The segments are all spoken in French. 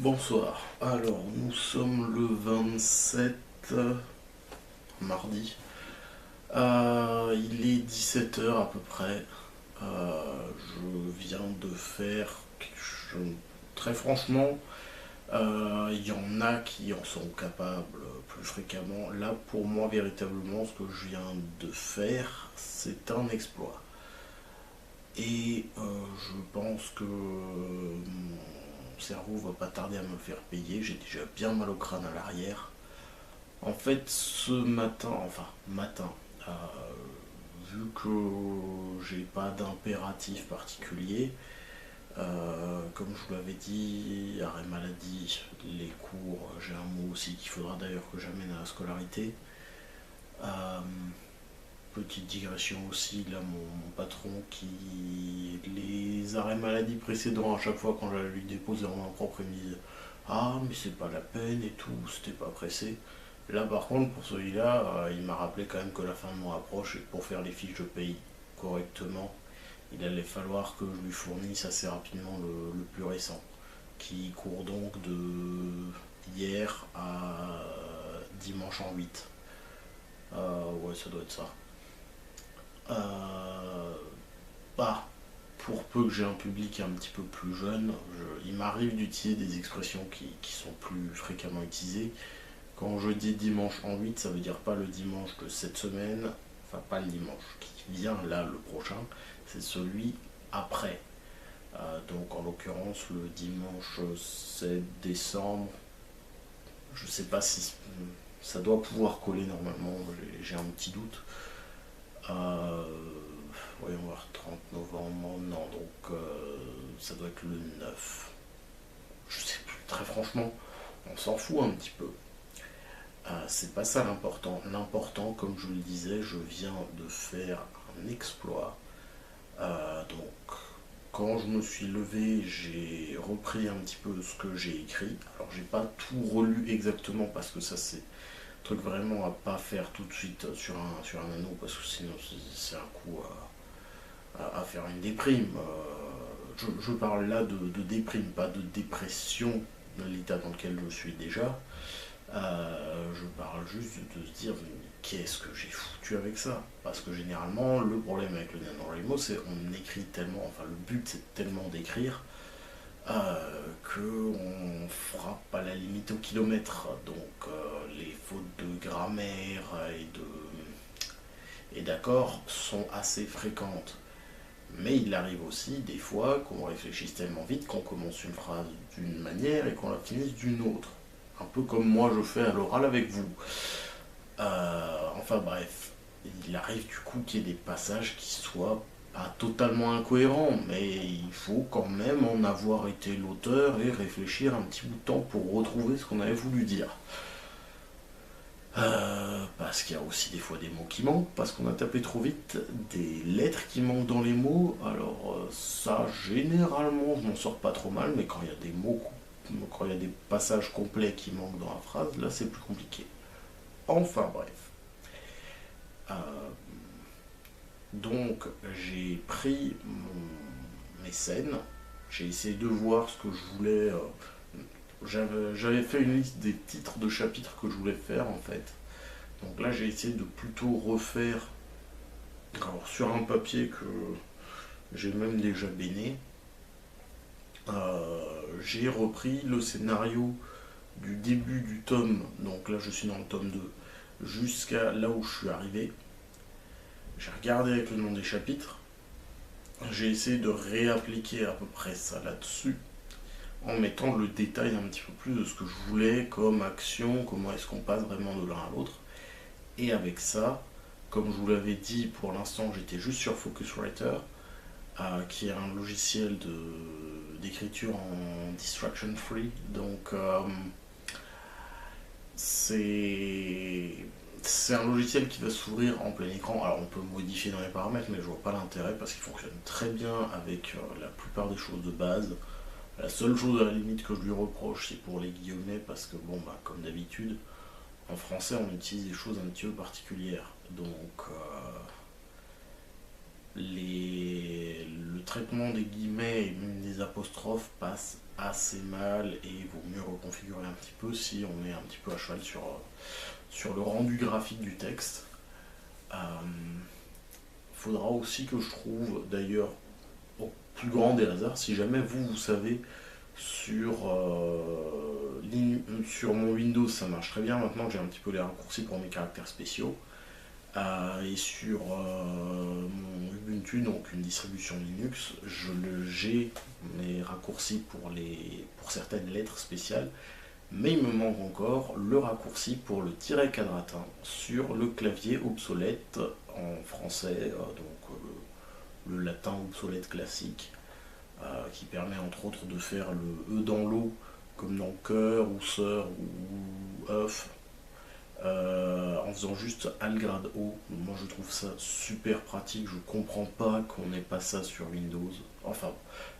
Bonsoir. Alors, nous sommes le 27 mardi. Il est 17 heures à peu près. Je viens de faire quelque chose. Très franchement, il y en a qui en sont capables plus fréquemment. Là, pour moi, véritablement, ce que je viens de faire, c'est un exploit. Et je pense que mon cerveau va pas tarder à me faire payer. J'ai déjà bien mal au crâne à l'arrière. En fait, ce matin, euh, vu que j'ai pas d'impératif particulier, comme je vous l'avais dit, arrêt maladie, les cours, j'ai un mot aussi qu'il faudra d'ailleurs que j'amène à la scolarité. Euh, Petite digression aussi, là mon patron qui, les arrêts maladie précédents, à chaque fois quand j'allais lui déposer en main propre, il me disait ah mais c'est pas la peine et tout, c'était pas pressé. Là par contre pour celui-là, il m'a rappelé quand même que la fin de mois approche et que pour faire les fiches de paye correctement, il allait falloir que je lui fournisse assez rapidement le plus récent, qui court donc de hier à dimanche en 8. Ouais, ça doit être ça. Euh, Bah, pour peu que j'ai un public un petit peu plus jeune, il m'arrive d'utiliser des expressions qui sont plus fréquemment utilisées. Quand je dis dimanche en 8, ça veut dire pas le dimanche de cette semaine, enfin pas le dimanche qui vient là, le prochain, c'est celui après. Donc en l'occurrence le dimanche 7 décembre, je sais pas si ça doit pouvoir coller normalement, j'ai un petit doute. Euh, Voyons voir, 30 novembre, non, donc ça doit être le 9. Je sais plus, très franchement, on s'en fout un petit peu. C'est pas ça l'important. L'important, comme je le disais, je viens de faire un exploit. Donc, quand je me suis levé, j'ai repris un petit peu ce que j'ai écrit. Alors, j'ai pas tout relu exactement parce que ça, c'est un truc vraiment à pas faire tout de suite sur un anneau parce que sinon, c'est un coup à faire une déprime. Je parle là de déprime, pas de dépression de l'état dans lequel je suis déjà. Je parle juste de se dire qu'est-ce que j'ai foutu avec ça. Parce que généralement, le problème avec le NaNoWriMo, c'est on écrit tellement, enfin le but c'est tellement d'écrire qu'on frappe à la limite au kilomètre. Donc les fautes de grammaire et d'accords sont assez fréquentes. Mais il arrive aussi des fois qu'on réfléchisse tellement vite qu'on commence une phrase d'une manière et qu'on la finisse d'une autre. Un peu comme moi je fais à l'oral avec vous. Enfin bref, il arrive du coup qu'il y ait des passages qui soient pas totalement incohérents, mais il faut quand même en avoir été l'auteur et réfléchir un petit bout de temps pour retrouver ce qu'on avait voulu dire. Parce qu'il y a aussi des fois des mots qui manquent, parce qu'on a tapé trop vite, des lettres qui manquent dans les mots. Alors ça, généralement, je m'en sors pas trop mal, mais quand il y a des mots, quand il y a des passages complets qui manquent dans la phrase, là c'est plus compliqué. Enfin bref. Euh, donc j'ai pris mes scènes, j'ai essayé de voir ce que je voulais. J'avais fait une liste des titres de chapitres que je voulais faire en fait. Donc là, j'ai essayé de plutôt refaire, alors sur un papier que j'ai même déjà béné, j'ai repris le scénario du début du tome, donc là je suis dans le tome 2, jusqu'à là où je suis arrivé. J'ai regardé avec le nom des chapitres, j'ai essayé de réappliquer à peu près ça là-dessus, en mettant le détail un petit peu plus de ce que je voulais comme action, comment est-ce qu'on passe vraiment de l'un à l'autre. Et avec ça, comme je vous l'avais dit, pour l'instant j'étais juste sur Focuswriter, qui est un logiciel d'écriture en distraction free. Donc c'est un logiciel qui va s'ouvrir en plein écran. Alors on peut modifier dans les paramètres, mais je vois pas l'intérêt parce qu'il fonctionne très bien avec la plupart des choses de base. La seule chose à la limite que je lui reproche, c'est pour les guillemets, parce que bon, bah, comme d'habitude, en français, on utilise des choses un petit peu particulières. Donc, le traitement des guillemets et même des apostrophes passe assez mal et il vaut mieux configurer un petit peu si on est un petit peu à cheval sur le rendu graphique du texte. Il faudra aussi que je trouve, d'ailleurs, au plus grand des hasards, si jamais vous savez, sur mon Windows ça marche très bien maintenant que j'ai un petit peu les raccourcis pour mes caractères spéciaux. Et sur mon Ubuntu, donc une distribution Linux, j'ai mes raccourcis pour certaines lettres spéciales, mais il me manque encore le raccourci pour le tiret quadratin sur le clavier obsolète en français, le latin obsolète classique, qui permet entre autres de faire le E dans l'eau, comme dans cœur ou sœur ou œuf, en faisant juste al grade O. Moi je trouve ça super pratique, je comprends pas qu'on n'ait pas ça sur Windows. Enfin,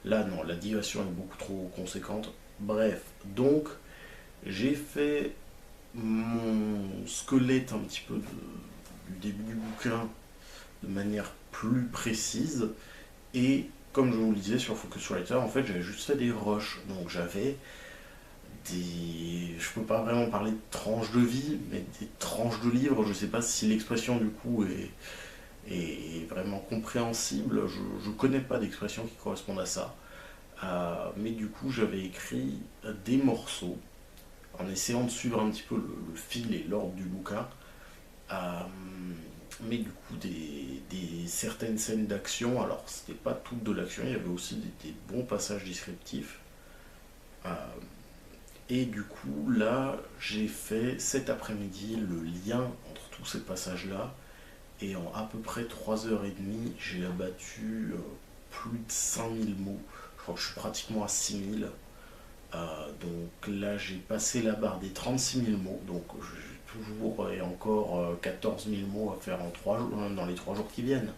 là non, la digression est beaucoup trop conséquente. Bref, donc j'ai fait mon squelette un petit peu du début du bouquin de manière plus précise, et comme je vous le disais sur Focuswriter, en fait j'avais juste fait des rushs, donc j'avais je peux pas vraiment parler de tranches de vie, mais des tranches de livres. Je sais pas si l'expression du coup est vraiment compréhensible, je connais pas d'expression qui corresponde à ça. Mais du coup j'avais écrit des morceaux en essayant de suivre un petit peu le fil et l'ordre du bouquin. Mais du coup certaines scènes d'action, alors c'était pas toutes de l'action, il y avait aussi des bons passages descriptifs. Euh, et du coup là j'ai fait cet après-midi le lien entre tous ces passages là, et en à peu près 3h30 j'ai abattu plus de 5000 mots. Je crois que je suis pratiquement à 6000. Donc là j'ai passé la barre des 36 000 mots, donc j'ai toujours et encore 14 000 mots à faire dans les 3 jours qui viennent.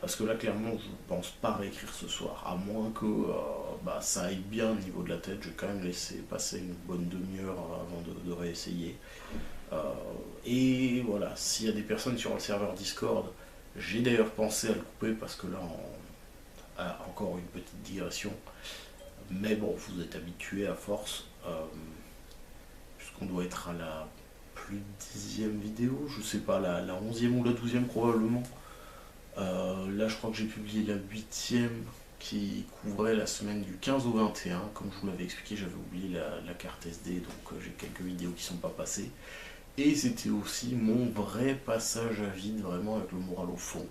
Parce que là clairement je pense pas réécrire ce soir, à moins que ça aille bien au niveau de la tête. J'ai quand même laissé passer une bonne demi-heure avant de réessayer. Et voilà, s'il y a des personnes sur le serveur Discord, j'ai d'ailleurs pensé à le couper parce que là, encore une petite digression, mais bon, vous êtes habitués à force, puisqu'on doit être à la plus 10e vidéo, je sais pas, la 11e ou la 12e probablement. Là, je crois que j'ai publié la 8e qui couvrait la semaine du 15 au 21. Comme je vous l'avais expliqué, j'avais oublié la carte SD, donc j'ai quelques vidéos qui sont pas passées. Et c'était aussi mon vrai passage à vide, vraiment avec le moral au fond.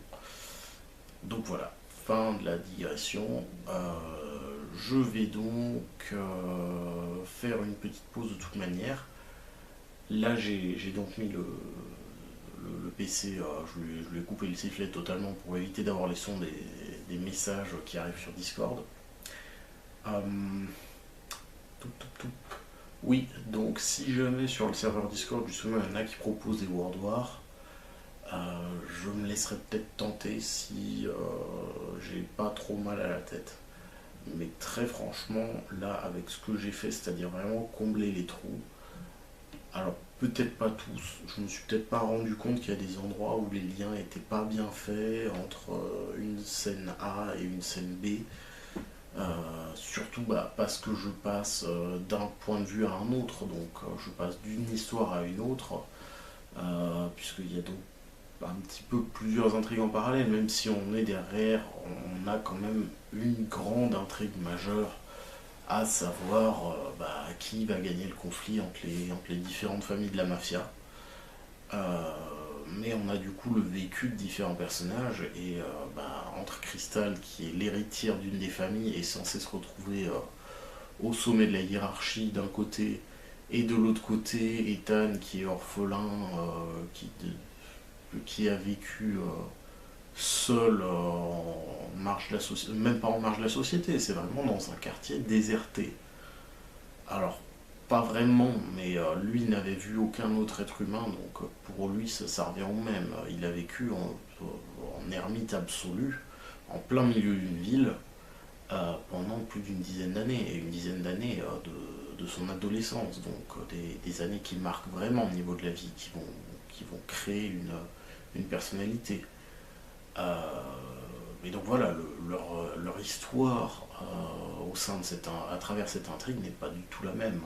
Donc voilà, fin de la digression. Je vais donc faire une petite pause de toute manière. Là, j'ai donc mis le PC, je lui ai coupé le sifflet totalement pour éviter d'avoir les sons des messages qui arrivent sur Discord. Oui, donc si jamais sur le serveur Discord justement il y en a qui proposent des World War, je me laisserai peut-être tenter si j'ai pas trop mal à la tête. Mais très franchement, là avec ce que j'ai fait, c'est-à-dire vraiment combler les trous, alors peut-être pas tous, je me suis peut-être pas rendu compte qu'il y a des endroits où les liens étaient pas bien faits entre une scène A et une scène B. Surtout parce que je passe d'un point de vue à un autre, donc je passe d'une histoire à une autre, puisqu'il y a donc un petit peu plusieurs intrigues en parallèle, même si on est derrière, on a quand même une grande intrigue majeure, à savoir qui va gagner le conflit entre les différentes familles de la mafia. Mais on a du coup le vécu de différents personnages, et entre Crystal, qui est l'héritière d'une des familles, est censée se retrouver au sommet de la hiérarchie d'un côté, et de l'autre côté Ethan qui est orphelin, qui a vécu seul en marge de la société, même pas en marge de la société, c'est vraiment dans un quartier déserté. Alors pas vraiment, mais lui n'avait vu aucun autre être humain, donc pour lui ça revient au même. Il a vécu en ermite absolue, en plein milieu d'une ville, pendant plus d'une dizaine d'années, et une dizaine d'années de son adolescence, donc des années qui marquent vraiment au niveau de la vie, qui vont créer une personnalité. Et donc voilà, leur histoire à travers cette intrigue n'est pas du tout la même.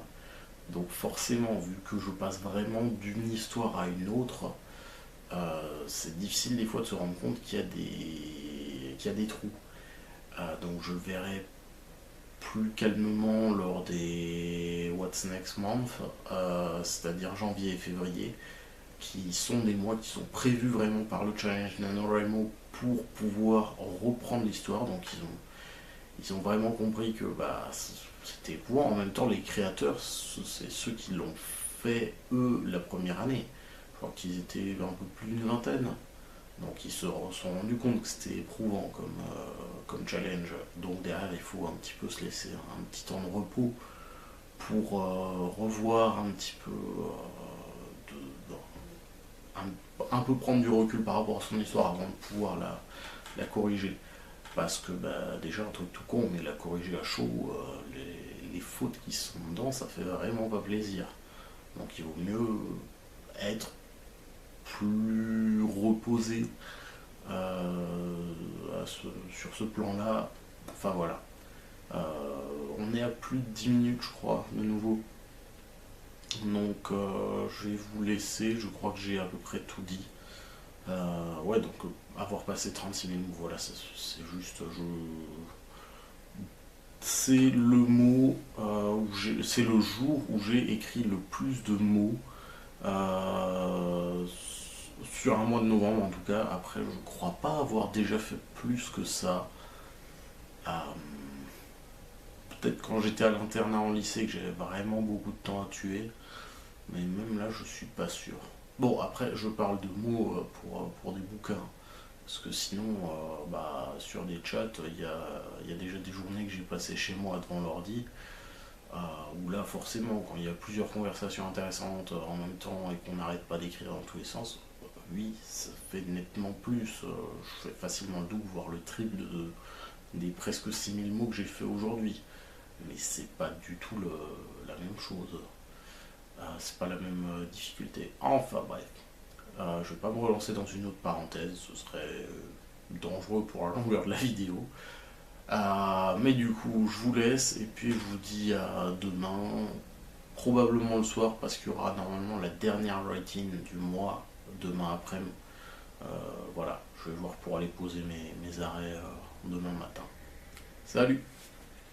Donc forcément, vu que je passe vraiment d'une histoire à une autre, c'est difficile des fois de se rendre compte qu'il y a des trous. Donc je verrai plus calmement lors des What's Next Month, c'est-à-dire janvier et février, qui sont des mois qui sont prévus vraiment par le challenge NaNoWriMo pour pouvoir reprendre l'histoire. Donc ils ont vraiment compris que c'était pouvoir. En même temps, les créateurs, c'est ceux qui l'ont fait eux la première année. Je crois qu'ils étaient un peu plus d'une vingtaine. Donc ils se sont rendus compte que c'était éprouvant comme challenge. Donc derrière, il faut un petit peu se laisser un petit temps de repos pour revoir un petit peu, un peu prendre du recul par rapport à son histoire avant de pouvoir la corriger. Parce que déjà un truc tout con, mais la corriger à chaud, les fautes qui sont dedans, ça fait vraiment pas plaisir. Donc il vaut mieux être plus reposé sur ce plan-là. Enfin voilà. On est à plus de 10 minutes, je crois, de nouveau. Donc je vais vous laisser, je crois que j'ai à peu près tout dit. Ouais, donc avoir passé 36 minutes, voilà, c'est juste. C'est le mot, c'est le jour où j'ai écrit le plus de mots euh, sur un mois de novembre en tout cas. Après, je crois pas avoir déjà fait plus que ça. Euh, Peut-être quand j'étais à l'internat en lycée que j'avais vraiment beaucoup de temps à tuer, mais même là, je suis pas sûr. Bon, après, je parle de mots pour des bouquins. Parce que sinon, sur des chats, il y a déjà des journées que j'ai passées chez moi devant l'ordi, où là, forcément, quand il y a plusieurs conversations intéressantes en même temps et qu'on n'arrête pas d'écrire dans tous les sens, oui, ça fait nettement plus. Je fais facilement le double, voire le triple des presque 6 000 mots que j'ai fait aujourd'hui. Mais c'est pas du tout la même chose. C'est pas la même difficulté. Enfin bref. Je vais pas me relancer dans une autre parenthèse, ce serait dangereux pour la longueur de la vidéo. Mais du coup, je vous laisse et puis je vous dis à demain, probablement le soir, parce qu'il y aura normalement la dernière writing du mois demain après-midi. Voilà, je vais voir pour aller poser mes arrêts demain matin. Salut.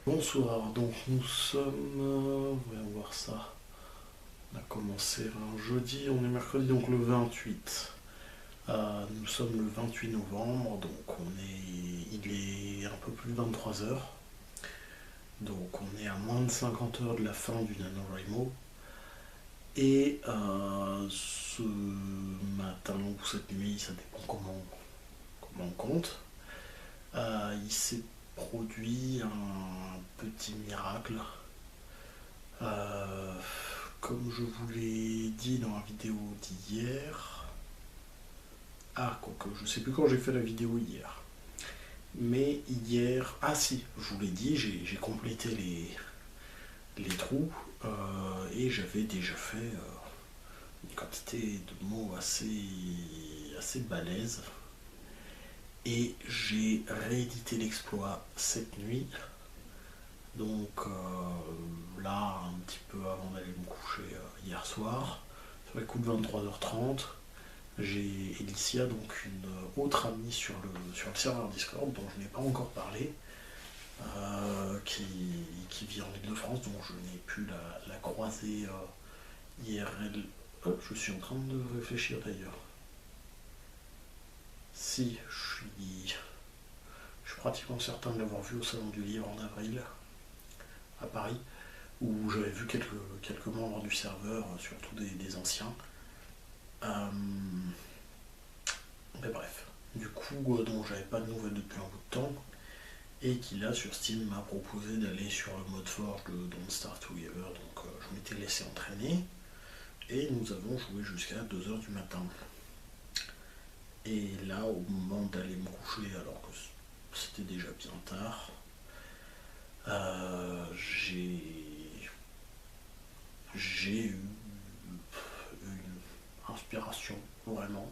Bonsoir, donc nous sommes. Voyons voir ça. On a commencé un jeudi, on est mercredi, donc le 28. Nous sommes le 28 novembre, donc il est un peu plus de 23 heures. Donc on est à moins de 50 heures de la fin du NaNoWriMo. Et ce matin ou cette nuit, ça dépend comment on compte, il s'est produit un petit miracle. Comme je vous l'ai dit dans la vidéo d'hier, quoique je sais plus quand j'ai fait la vidéo hier, mais hier, si, je vous l'ai dit, j'ai complété les trous et j'avais déjà fait une quantité de mots assez balèze. Et j'ai réédité l'exploit cette nuit. Donc là, un petit peu avant d'aller me coucher hier soir, sur les coups de 23h30, j'ai Elicia, donc une autre amie sur le serveur Discord dont je n'ai pas encore parlé, qui vit en Ile-de-France, dont je n'ai pu la croiser IRL. Je suis en train de réfléchir d'ailleurs. Si, je suis pratiquement certain de l'avoir vu au Salon du Livre en avril, à Paris, où j'avais vu quelques membres du serveur, surtout des anciens. Mais bref, du coup, dont j'avais pas de nouvelles depuis un bout de temps, et qui là sur Steam m'a proposé d'aller sur le mode forge de Don't Starve Together, donc je m'étais laissé entraîner, et nous avons joué jusqu'à 2h du matin. Et là, au moment d'aller me coucher, alors que c'était déjà bien tard, j'ai eu une inspiration, vraiment.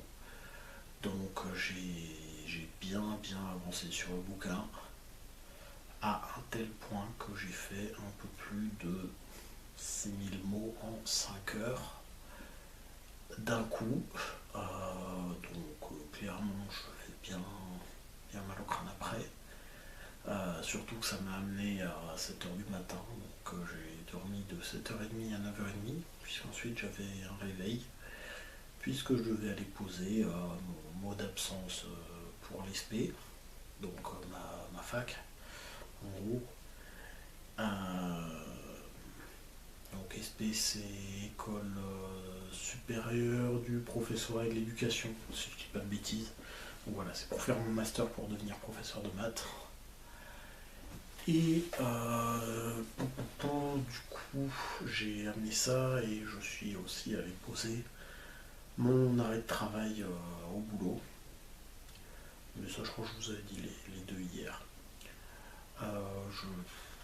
Donc j'ai bien avancé sur le bouquin, à un tel point que j'ai fait un peu plus de 6 000 mots 5 heures d'un coup. Clairement, je vais bien mal au crâne après. Surtout que ça m'a amené à 7 heures du matin, donc j'ai dormi de 7h30 à 9h30, puisqu'ensuite j'avais un réveil, puisque je devais aller poser mon mot d'absence pour l'ESP, donc ma fac, en gros. Donc ESP c'est École supérieure du professorat et de l'éducation, si je dis pas de bêtises. Donc voilà, c'est pour faire mon master pour devenir professeur de maths. Et du coup, j'ai amené ça et je suis aussi allé poser mon arrêt de travail au boulot. Mais ça, je crois que je vous avais dit les deux hier.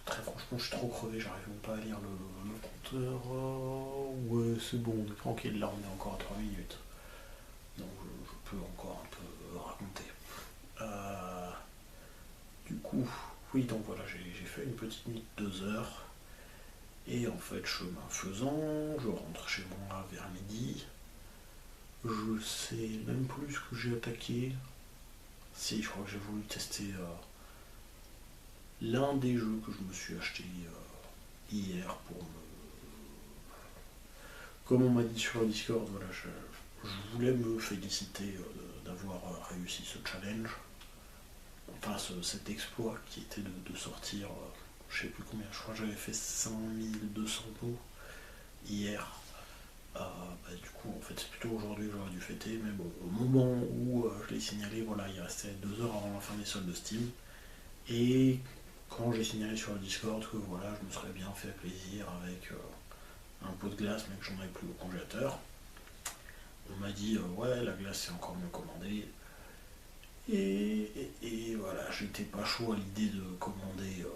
Très franchement, je suis trop crevé, j'arrive même pas à lire le compteur. Ouais, c'est bon, on est tranquille, là on est encore à 3 minutes. Donc je peux encore un peu raconter. Du coup, oui, donc voilà, j'ai fait une petite nuit de 2 heures. Et en fait, chemin faisant, je rentre chez moi vers midi. Je sais même plus ce que j'ai attaqué. Si, je crois que j'ai voulu tester l'un des jeux que je me suis acheté hier pour me. Comme on m'a dit sur le Discord, voilà, je voulais me féliciter d'avoir réussi ce challenge. Enfin, cet exploit qui était de sortir, je sais plus combien, je crois que j'avais fait 5200 pots hier. Du coup, en fait, c'est plutôt aujourd'hui que j'aurais dû fêter, mais bon, au moment où je l'ai signalé, voilà, il restait 2 heures avant la fin des soldes de Steam. Et quand j'ai signalé sur le Discord que voilà, je me serais bien fait plaisir avec un pot de glace, mais que j'en avais plus au congélateur, on m'a dit ouais, la glace c'est encore mieux commandé. Et voilà, j'étais pas chaud à l'idée de commander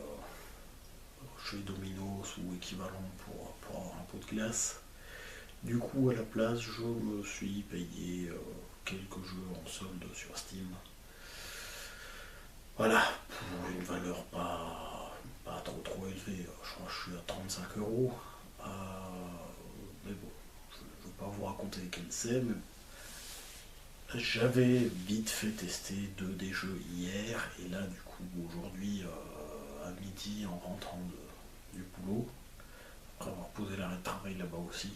chez Domino's ou équivalent pour avoir un pot de glace. Du coup, à la place, je me suis payé quelques jeux en solde sur Steam. Voilà, pour une valeur pas trop élevée. Je crois que je suis à 35 euros. Mais bon, je ne veux pas vous raconter lesquels c'est, mais j'avais vite fait tester 2 des jeux hier, et là, du coup, aujourd'hui, à midi, en rentrant du boulot, après avoir posé l'arrêt de travail là-bas aussi,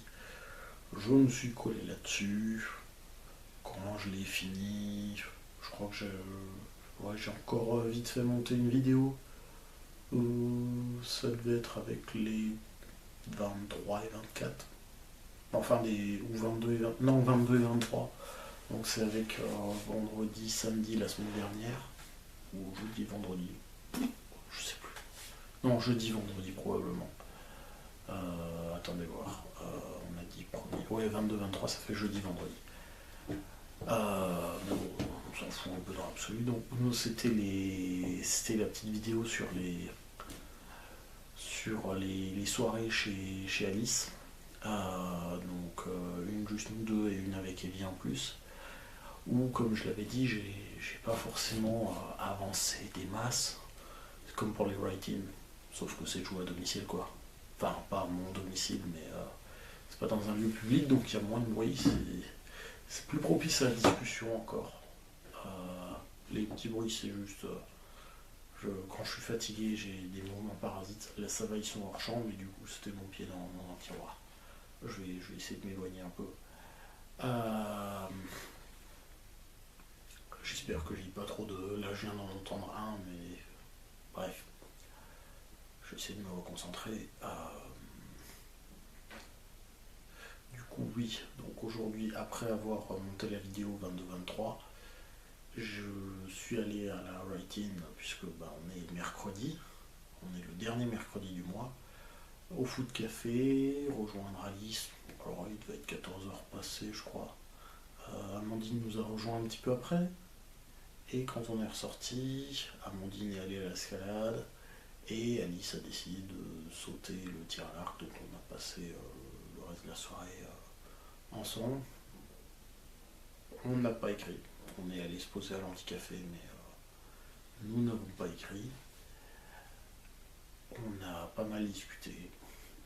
je me suis collé là-dessus. Quand je l'ai fini, je crois que j'ai encore vite fait monter une vidéo. Ça devait être avec les 23 et 24. Enfin, ou 22 et 20, non, 22 et 23. Donc c'est avec vendredi, samedi la semaine dernière. Ou jeudi, vendredi. Je sais plus. Non, jeudi, vendredi probablement. Attendez voir. On a dit premier. Ouais, 22, 23, ça fait jeudi, vendredi. Mais bon, on s'en fout un peu dans l'absolu. Donc nous, c'était la petite vidéo sur les soirées chez Alice. Une juste nous deux et une avec Evie en plus. Où, comme je l'avais dit, j'ai pas forcément avancé des masses. C'est comme pour les write-in, sauf que c'est joué à domicile quoi. Enfin, pas à mon domicile, mais c'est pas dans un lieu public, donc il y a moins de bruit. C'est plus propice à la discussion encore. Les petits bruits, c'est juste. Quand je suis fatigué, j'ai des mouvements parasites. Là, ça va, ils sont hors champ, mais du coup, c'était mon pied dans un tiroir. Je vais essayer de m'éloigner un peu. J'espère que j'ai pas trop de. Là, je viens d'en entendre un, mais. Bref. Je vais essayer de me reconcentrer. Du coup, oui. Donc aujourd'hui, après avoir monté la vidéo 22-23, je suis allé à la write-in, puisque on est mercredi. On est le dernier mercredi du mois. Au foot café, rejoindre Alice. Alors, il devait être 14 heures passées, je crois. Amandine nous a rejoint un petit peu après. Et quand on est ressorti, Amandine est allée à l'escalade et Alice a décidé de sauter le tir à l'arc, donc on a passé le reste de la soirée ensemble. On n'a pas écrit, on est allé se poser à l'anti-café, mais nous n'avons pas écrit. On a pas mal discuté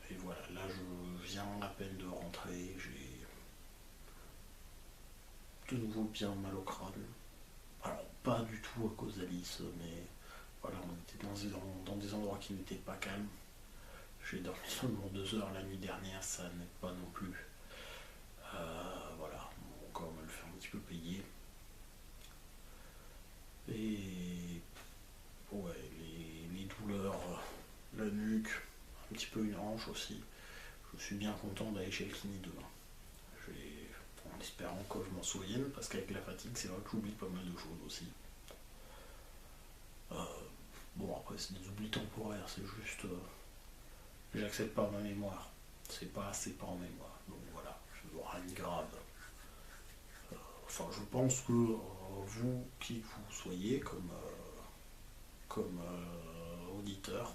Et voilà, là je viens à peine de rentrer, j'ai de nouveau bien mal au crâne. Alors pas du tout à cause d'Alice, mais voilà, on était dans des endroits qui n'étaient pas calmes. J'ai dormi seulement 2 heures la nuit dernière, ça n'est pas non plus. Voilà, mon corps me le fait un petit peu payer. Et ouais, les douleurs, la nuque, un petit peu une hanche aussi. Je suis bien content d'aller chez le kiné demain. En espérant que je m'en souvienne, parce qu'avec la fatigue, c'est vrai que j'oublie pas mal de choses aussi. Euh, bon, après, c'est des oublis temporaires, c'est juste. J'accepte pas ma mémoire. C'est pas en mémoire. Donc voilà, je ne rien de grave. Enfin, je pense que vous, qui que vous soyez, comme auditeur,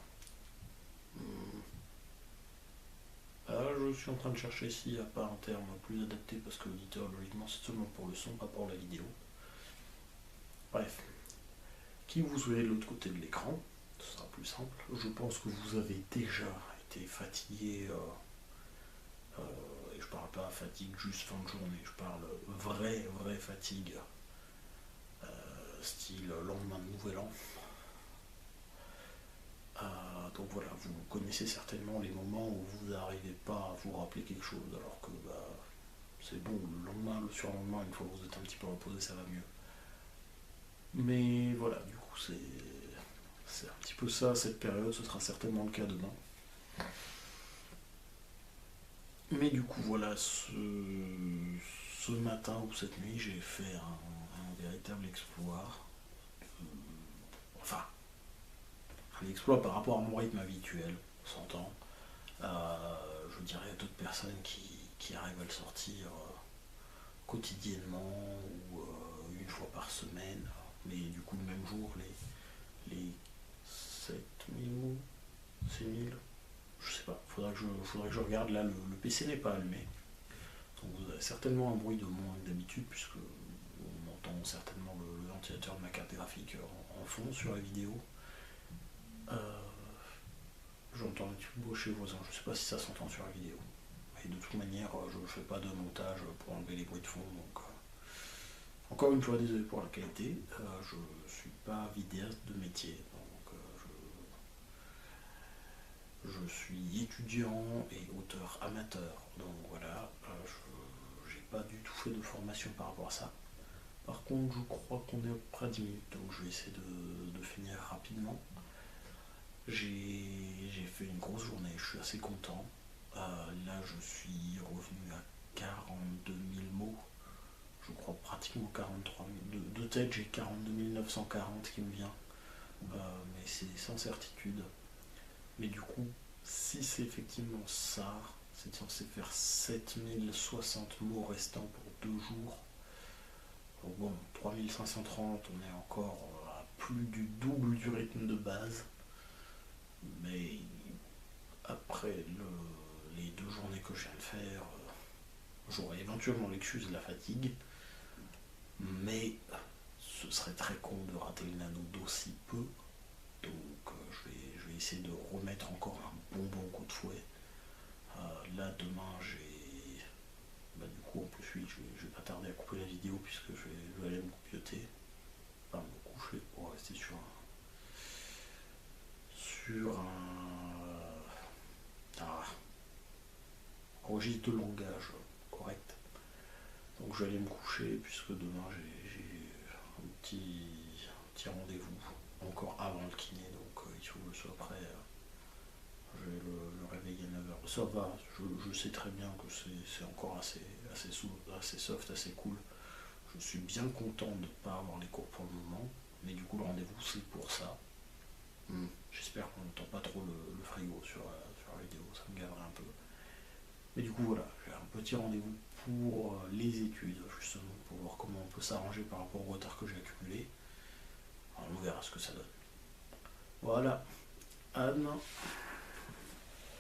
je suis en train de chercher s'il n'y a pas un terme plus adapté parce que l'auditeur, logiquement, c'est seulement pour le son, pas pour la vidéo. Bref, qui vous soyez de l'autre côté de l'écran, ce sera plus simple. Je pense que vous avez déjà été fatigué, et je parle pas fatigue juste fin de journée, je parle vraie fatigue, style lendemain de nouvel an. Donc voilà, vous connaissez certainement les moments où vous n'arrivez pas à vous rappeler quelque chose, alors que c'est bon, le lendemain, le surlendemain, une fois que vous êtes un petit peu reposé, ça va mieux. Mais voilà, du coup, c'est un petit peu ça, cette période, ce sera certainement le cas demain. Mais du coup, voilà, ce matin ou cette nuit, j'ai fait un véritable exploit. Enfin, un exploit par rapport à mon rythme habituel, on s'entend. Je dirais à d'autres personnes qui arrivent à le sortir quotidiennement ou une fois par semaine, mais du coup le même jour, les 7000, 6000, je sais pas, faudrait que je regarde, là le PC n'est pas allumé, donc vous avez certainement un bruit de moins que d'habitude, puisque on entend certainement le ventilateur de ma carte graphique en fond sur la vidéo. J'entends un petit peu bruit chez les voisins, je sais pas si ça s'entend sur la vidéo. Et de toute manière, je ne fais pas de montage pour enlever les bruits de fond, donc encore une fois, désolé pour la qualité. Je ne suis pas vidéaste de métier, donc je suis étudiant et auteur amateur, donc voilà, je n'ai pas du tout fait de formation par rapport à ça. Par contre, je crois qu'on est à peu près à 10 minutes, donc je vais essayer de finir rapidement. J'ai fait une grosse journée, je suis assez content. Là, je suis revenu à 42 000 mots. Je crois pratiquement 43 000. De tête, j'ai 42 940 qui me vient. Mais c'est sans certitude. Mais du coup, si c'est effectivement ça, c'est censé faire 7060 mots restants pour 2 jours. Donc bon, 3530, on est encore à plus du double du rythme de base. Mais après les 2 journées que je viens de faire, j'aurais éventuellement l'excuse de la fatigue, mais ce serait très con de rater le nano d'aussi peu, donc je vais essayer de remettre encore un bon coup de fouet. Là demain j'ai... du coup en plus oui, je vais pas tarder à couper la vidéo puisque je vais aller me coupioter, enfin me coucher pour rester un registre de langage correct. Donc je vais aller me coucher puisque demain j'ai un petit rendez-vous encore avant le kiné, donc il faut que je sois prêt. Je vais le réveiller à 9h. Ça va, je sais très bien que c'est encore assez soft, assez cool. Je suis bien content de ne pas avoir les cours pour le moment, mais du coup le rendez-vous c'est pour ça. J'espère qu'on n'entend pas trop le frigo sur la vidéo, ça me gaverait un peu. Mais du coup voilà, j'ai un petit rendez-vous pour les études, justement, pour voir comment on peut s'arranger par rapport au retard que j'ai accumulé. Alors, on verra ce que ça donne. Voilà, à demain.